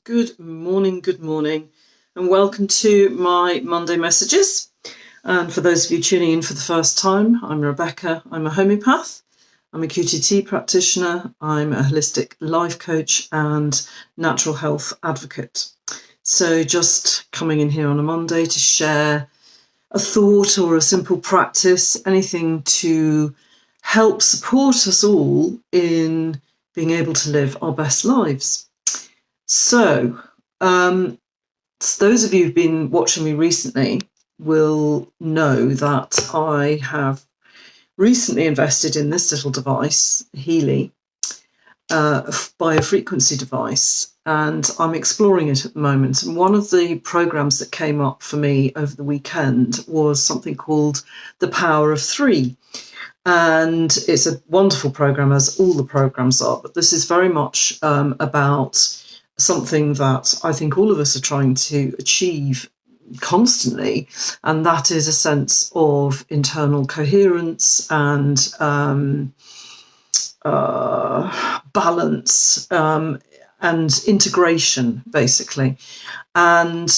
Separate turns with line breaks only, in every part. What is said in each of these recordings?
Good morning, and welcome to my Monday messages. And for those of you tuning in for the first time, I'm Rebecca. I'm a homeopath. I'm a QTT practitioner. I'm a holistic life coach and natural health advocate. So just coming in here on a Monday to share a thought or a simple practice, anything to help support us all in being able to live our best lives. So, those of you who've been watching me recently will know that I have recently invested in this little device, Healy, biofrequency device, and I'm exploring it at the moment. And one of the programs that came up for me over the weekend was something called The Power of Three. And it's a wonderful program, as all the programs are, but this is very much about something that I think all of us are trying to achieve constantly, and that is a sense of internal coherence and balance and integration, basically. And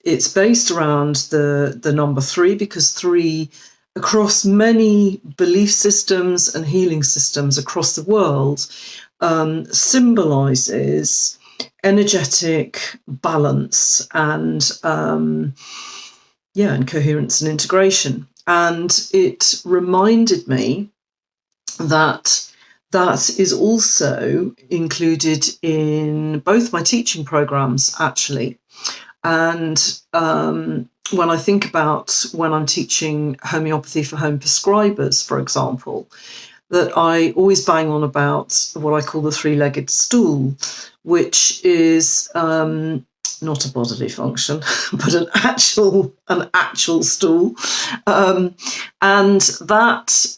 it's based around the number three, because three, across many belief systems and healing systems across the world, symbolises energetic balance and and coherence and integration. And it reminded me that is also included in both my teaching programs, actually. And when I think about when I'm teaching homeopathy for home prescribers, for example, that I always bang on about what I call the three-legged stool, which is not a bodily function, but an actual stool, and that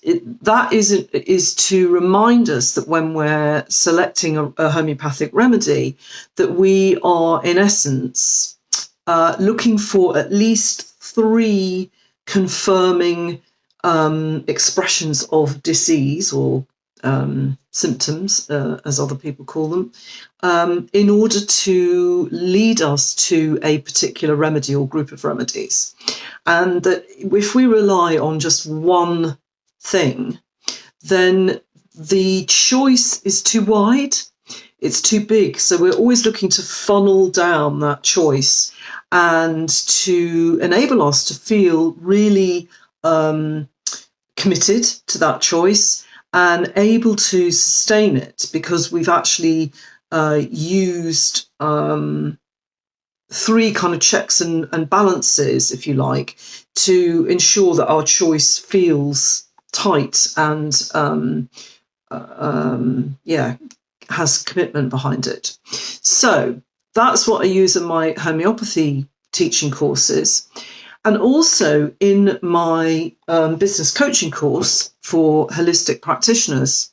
is to remind us that when we're selecting a homeopathic remedy, that we are in essence looking for at least three confirming expressions of disease or symptoms, as other people call them, in order to lead us to a particular remedy or group of remedies. And that if we rely on just one thing, then the choice is too wide, it's too big. So we're always looking to funnel down that choice and to enable us to feel really committed to that choice and able to sustain it, because we've actually used three kind of checks and balances, if you like, to ensure that our choice feels tight and has commitment behind it. So that's what I use in my homeopathy teaching courses. And also in my business coaching course for holistic practitioners,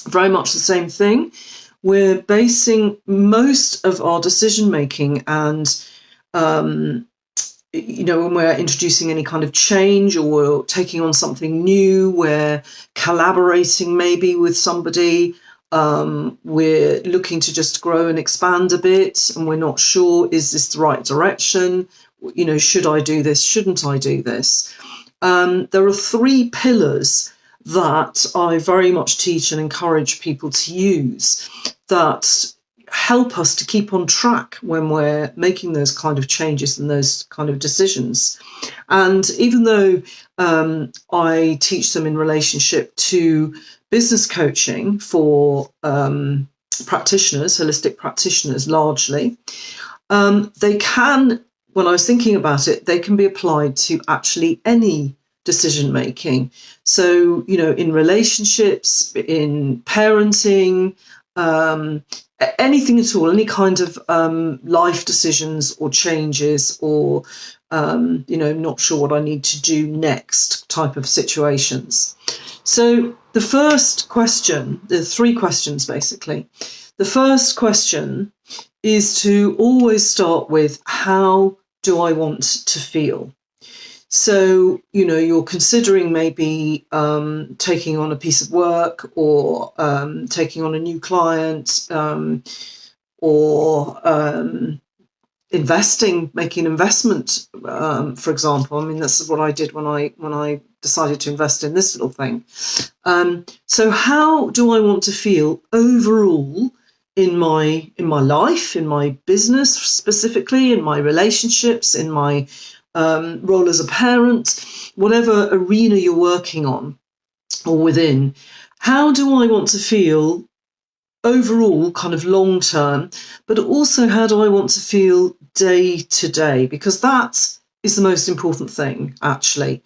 very much the same thing. We're basing most of our decision making and, when we're introducing any kind of change or we're taking on something new, we're collaborating maybe with somebody, we're looking to just grow and expand a bit, and we're not sure, is this the right direction? Should I do this? Shouldn't I do this? There are three pillars that I very much teach and encourage people to use that help us to keep on track when we're making those kind of changes and those kind of decisions. And even though I teach them in relationship to business coaching for practitioners, holistic practitioners largely, they can, when I was thinking about it, they can be applied to actually any decision making. So, in relationships, in parenting, anything at all, any kind of life decisions or changes or, not sure what I need to do next type of situations. So the first question, the three questions basically. The first question is to always start with, how do I want to feel? So, you're considering maybe taking on a piece of work or taking on a new client, or investing, making an investment, for example. I mean, that's what I did when I decided to invest in this little thing. So how do I want to feel overall in my life, in my business specifically, in my relationships, in my role as a parent, whatever arena you're working on or within? How do I want to feel overall, kind of long term, but also how do I want to feel day to day? Because that is the most important thing, actually.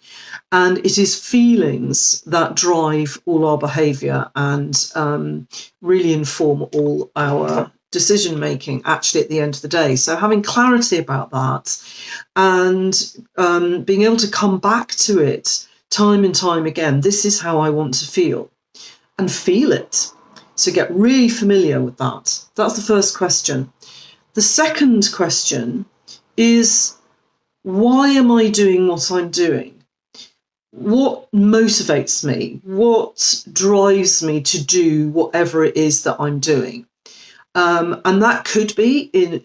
And it is feelings that drive all our behaviour and really inform all our decision making, actually, at the end of the day. So having clarity about that and being able to come back to it time and time again. This is how I want to feel, and feel it. So get really familiar with that. That's the first question. The second question is, why am I doing what I'm doing? What motivates me? What drives me to do whatever it is that I'm doing? And that could be in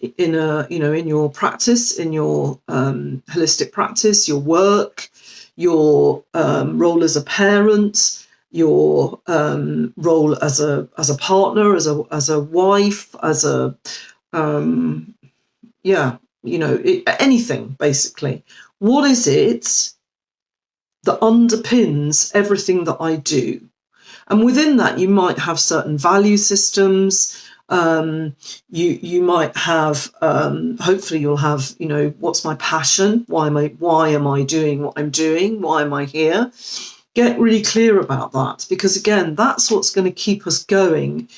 your practice, in your holistic practice, your work, your role as a parent, your role as a partner, as a wife, as a anything basically. What is it that underpins everything that I do? And within that, you might have certain value systems. You might have, hopefully you'll have, what's my passion? Why am I doing what I'm doing? Why am I here? Get really clear about that, because again, that's what's going to keep us going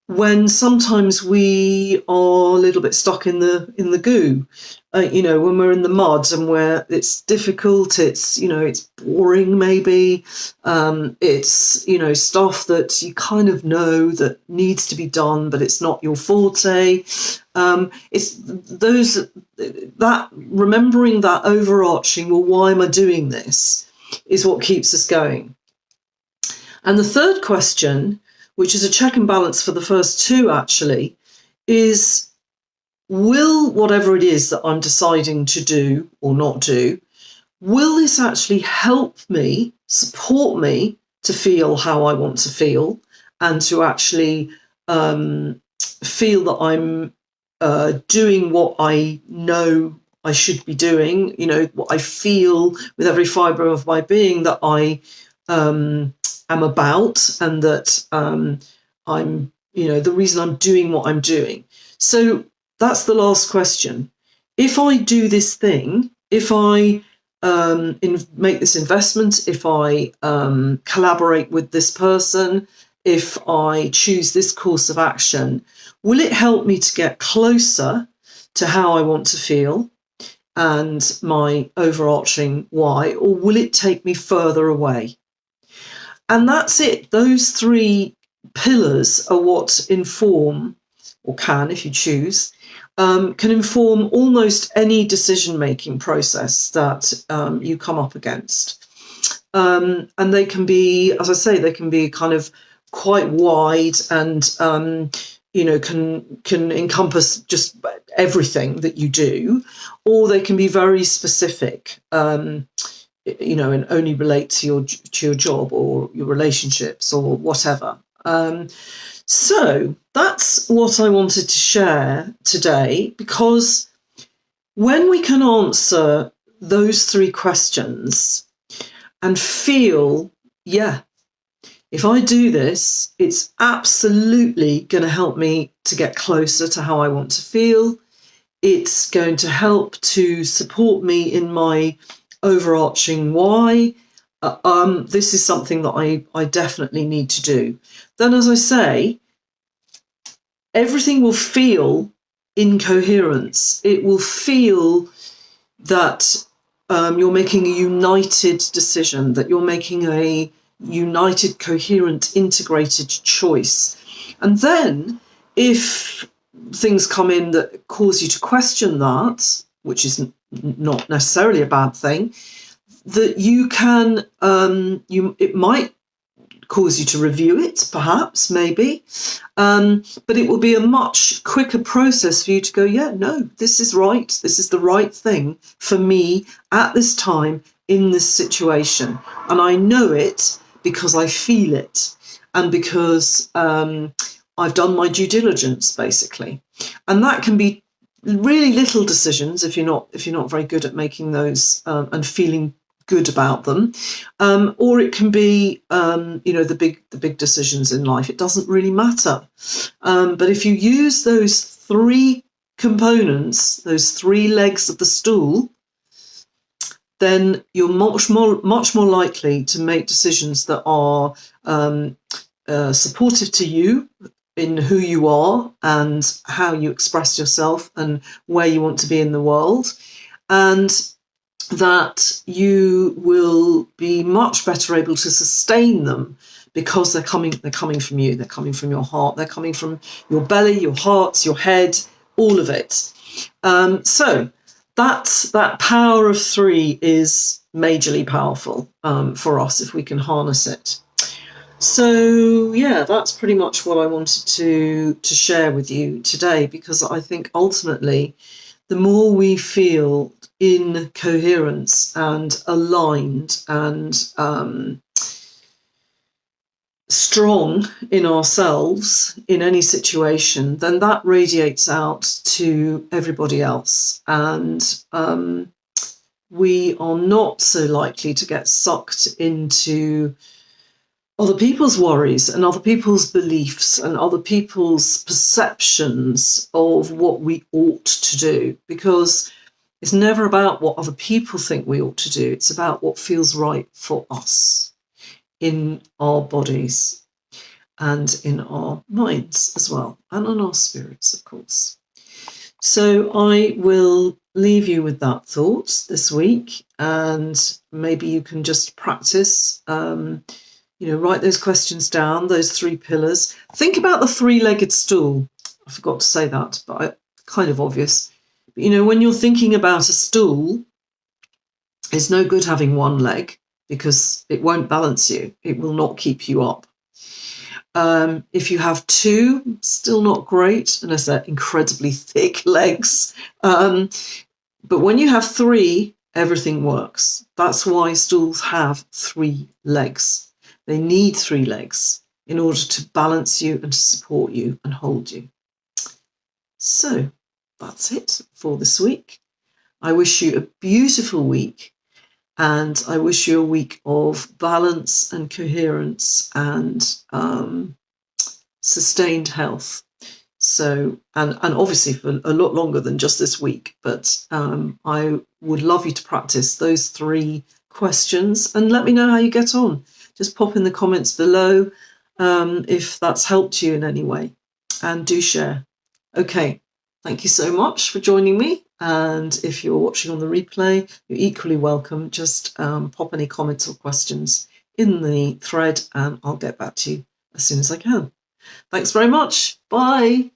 when sometimes we are a little bit stuck in the goo, when we're in the mud and where it's difficult, it's boring maybe, it's stuff that you kind of know that needs to be done, but it's not your forte. It's that remembering that overarching, well, why am I doing this, is what keeps us going. And the third question, which is a check and balance for the first two actually, is, will whatever it is that I'm deciding to do or not do, will this actually help me, support me to feel how I want to feel, and to actually feel that I'm doing what I know I should be doing, what I feel with every fibre of my being that I am about, and that I'm, the reason I'm doing what I'm doing. So that's the last question. If I do this thing, if I make this investment, if I collaborate with this person, if I choose this course of action, will it help me to get closer to how I want to feel and my overarching why, or will it take me further away? And that's it. Those three pillars are what inform, or can, if you choose, can inform almost any decision-making process that you come up against. And they can be, as I say, they can be kind of quite wide and, can encompass just everything that you do, or they can be very specific, and only relate to your job or your relationships or whatever. So that's what I wanted to share today, because when we can answer those three questions and feel, if I do this, it's absolutely going to help me to get closer to how I want to feel. It's going to help to support me in my overarching why. This is something that I definitely need to do. Then, as I say, everything will feel in coherence. It will feel that you're making a united decision, that you're making a united, coherent, integrated choice. And then if things come in that cause you to question that, which is not necessarily a bad thing, that you can, it might cause you to review it, perhaps, maybe. But it will be a much quicker process for you to go, yeah, no, this is right. This is the right thing for me at this time in this situation. And I know it because I feel it and because I've done my due diligence, basically. And that can be really little decisions if you're not very good at making those and feeling good about them, or it can be the big decisions in life. It doesn't really matter, but if you use those three components, those three legs of the stool, then you're much more likely to make decisions that are supportive to you in who you are and how you express yourself and where you want to be in the world, and that you will be much better able to sustain them because they're coming from you, they're coming from your heart, they're coming from your belly, your heart, your head, all of it. So that power of three is majorly powerful for us if we can harness it. So yeah, that's pretty much what I wanted to share with you today, because I think ultimately the more we feel in coherence and aligned and strong in ourselves in any situation, then that radiates out to everybody else. And we are not so likely to get sucked into other people's worries and other people's beliefs and other people's perceptions of what we ought to do, because it's never about what other people think we ought to do. It's about what feels right for us in our bodies and in our minds as well, and in our spirits, of course. So I will leave you with that thought this week, and maybe you can just practice, write those questions down, those three pillars. Think about the three-legged stool. I forgot to say that, but kind of obvious. When you're thinking about a stool, it's no good having one leg because it won't balance you. It will not keep you up. If you have two, still not great, unless they're incredibly thick legs. But when you have three, everything works. That's why stools have three legs. They need three legs in order to balance you and to support you and hold you. So that's it for this week. I wish you a beautiful week, and I wish you a week of balance and coherence and sustained health. So, and obviously for a lot longer than just this week, but I would love you to practice those three questions and let me know how you get on. Just pop in the comments below if that's helped you in any way, and do share. Okay, thank you so much for joining me. And if you're watching on the replay, you're equally welcome. Just pop any comments or questions in the thread and I'll get back to you as soon as I can. Thanks very much. Bye.